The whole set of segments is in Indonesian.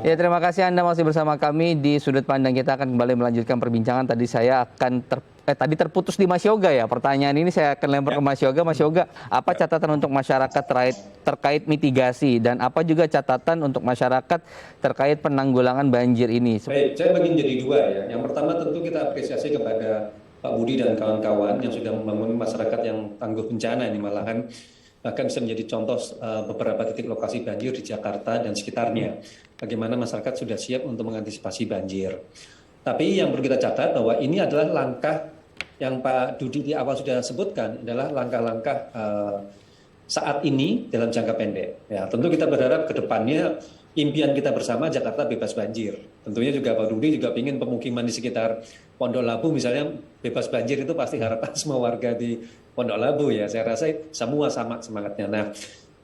Ya, terima kasih Anda masih bersama kami di Sudut Pandang. Kita akan kembali melanjutkan perbincangan. Tadi saya akan tadi terputus di Mas Yoga ya. Pertanyaan ini saya akan lempar ke Mas Yoga. Mas Yoga, apa catatan untuk masyarakat terkait mitigasi dan apa juga catatan untuk masyarakat terkait penanggulangan banjir ini? Baik, saya bagi jadi dua ya. Yang pertama tentu kita apresiasi kepada Pak Budi dan kawan-kawan yang sudah membangun masyarakat yang tangguh bencana ini, malahan bahkan bisa menjadi contoh beberapa titik lokasi banjir di Jakarta dan sekitarnya. Bagaimana masyarakat sudah siap untuk mengantisipasi banjir. Tapi yang perlu kita catat bahwa ini adalah langkah yang Pak Dudi di awal sudah sebutkan, adalah langkah-langkah saat ini dalam jangka pendek. Ya, tentu kita berharap ke depannya impian kita bersama Jakarta bebas banjir. Tentunya juga Pak Dudi juga ingin pemukiman di sekitar Pondok Labu misalnya bebas banjir, itu pasti harapan semua warga di Pondok Labu ya. Saya rasa semua sama semangatnya. Nah,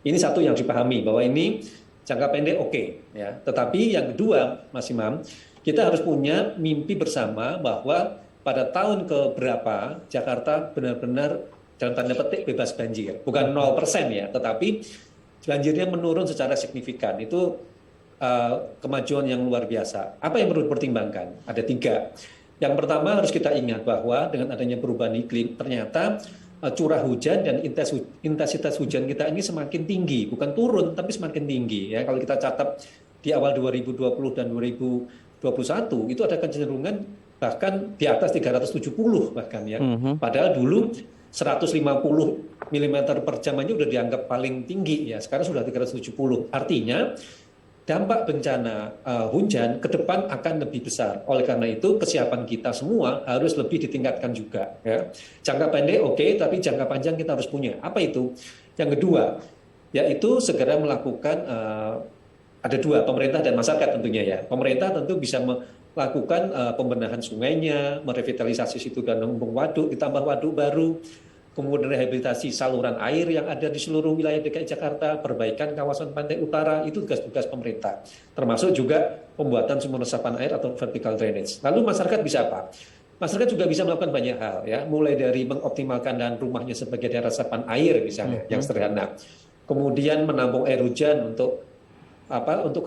ini satu yang dipahami bahwa ini jangka pendek oke, ya. Tetapi yang kedua, Mas Imam, kita harus punya mimpi bersama bahwa pada tahun keberapa Jakarta benar-benar dalam tanda petik bebas banjir. Bukan 0% ya, tetapi banjirnya menurun secara signifikan. Itu kemajuan yang luar biasa. Apa yang perlu dipertimbangkan? Ada 3. Yang pertama harus kita ingat bahwa dengan adanya perubahan iklim, ternyata curah hujan dan intensitas hujan kita ini semakin tinggi, bukan turun tapi semakin tinggi ya. Kalau kita catat di awal 2020 dan 2021 itu ada kecenderungan bahkan di atas 370 bahkan ya. Padahal dulu 150 mm per jam aja udah dianggap paling tinggi ya. Sekarang sudah 370. Artinya dampak bencana hujan ke depan akan lebih besar. Oleh karena itu, kesiapan kita semua harus lebih ditingkatkan juga. Ya. Jangka pendek oke, tapi jangka panjang kita harus punya. Apa itu? Yang kedua, yaitu segera melakukan, ada 2, pemerintah dan masyarakat tentunya ya. Pemerintah tentu bisa melakukan pembenahan sungainya, merevitalisasi situ dan lumbung waduk, ditambah waduk baru, kemudian rehabilitasi saluran air yang ada di seluruh wilayah DKI Jakarta, perbaikan kawasan pantai utara, itu tugas-tugas pemerintah. Termasuk juga pembuatan sumur resapan air atau vertical drainage. Lalu masyarakat bisa apa? Masyarakat juga bisa melakukan banyak hal, ya, mulai dari mengoptimalkan lahan rumahnya sebagai daerah resapan air misalnya, yang sederhana. Kemudian menampung air hujan untuk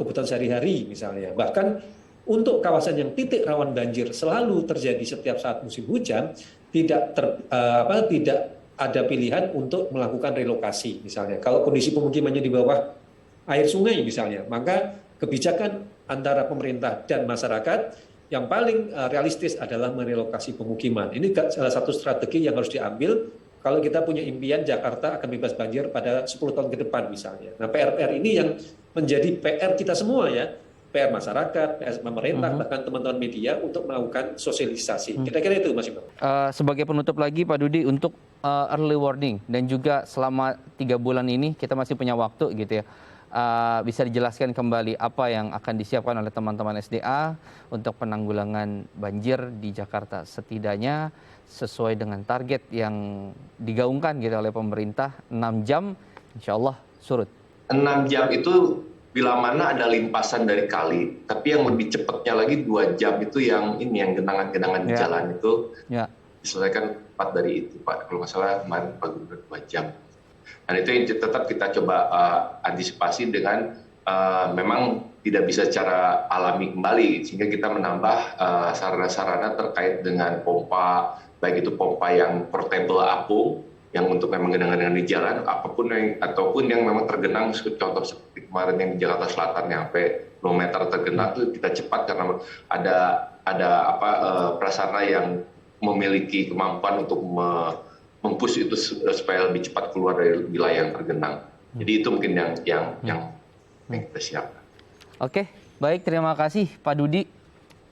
kebutuhan sehari-hari misalnya. Bahkan untuk kawasan yang titik rawan banjir selalu terjadi setiap saat musim hujan, tidak ada pilihan untuk melakukan relokasi misalnya. Kalau kondisi pemukimannya di bawah air sungai misalnya, maka kebijakan antara pemerintah dan masyarakat yang paling realistis adalah merelokasi pemukiman. Ini salah satu strategi yang harus diambil kalau kita punya impian Jakarta akan bebas banjir pada 10 tahun ke depan misalnya. Nah, PR ini yang menjadi PR kita semua ya. PR masyarakat, PR pemerintah, bahkan teman-teman media untuk melakukan sosialisasi. Kira-kira itu Mas Imam. Sebagai penutup lagi Pak Dudi, untuk early warning dan juga selama 3 bulan ini kita masih punya waktu gitu ya. Bisa dijelaskan kembali apa yang akan disiapkan oleh teman-teman SDA untuk penanggulangan banjir di Jakarta, setidaknya sesuai dengan target yang digaungkan gitu oleh pemerintah, 6 jam insya Allah surut. 6 jam itu bila mana ada limpasan dari kali, tapi yang lebih cepatnya lagi 2 jam itu yang genangan-genangan di jalan itu diselesaikan 4 dari itu Pak. Kalau nggak salah kemarin Pak Gubernur 2 jam. Dan itu yang tetap kita coba antisipasi dengan memang tidak bisa secara alami kembali, sehingga kita menambah sarana-sarana terkait dengan pompa, baik itu pompa yang portable apung, yang untuk memang genangan-genangan di jalan, ataupun yang memang tergenang, contoh seperti kemarin yang di Jakarta Selatan yang sampai 2 meter tergenang itu kita cepat karena ada prasarana yang memiliki kemampuan untuk mempush itu supaya lebih cepat keluar dari wilayah yang tergenang. Jadi itu mungkin yang kita siapkan. Oke, baik, terima kasih Pak Dudi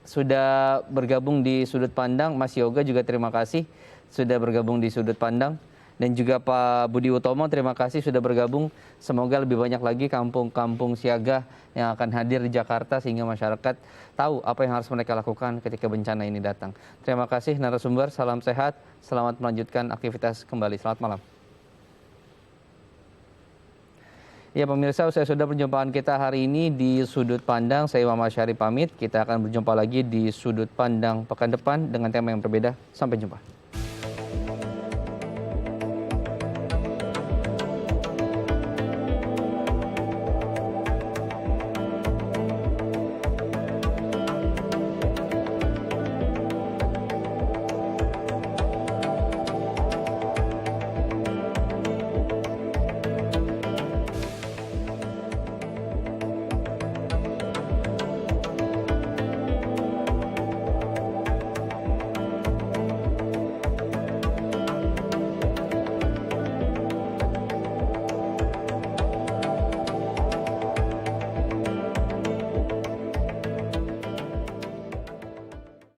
sudah bergabung di Sudut Pandang. Mas Yoga juga terima kasih sudah bergabung di Sudut Pandang. Dan juga Pak Budi Utomo, terima kasih sudah bergabung. Semoga lebih banyak lagi kampung-kampung siaga yang akan hadir di Jakarta sehingga masyarakat tahu apa yang harus mereka lakukan ketika bencana ini datang. Terima kasih narasumber, salam sehat, selamat melanjutkan aktivitas kembali. Selamat malam. Ya pemirsa, usai sudah perjumpaan kita hari ini di Sudut Pandang, saya Muhammad Syarif pamit. Kita akan berjumpa lagi di Sudut Pandang pekan depan dengan tema yang berbeda. Sampai jumpa.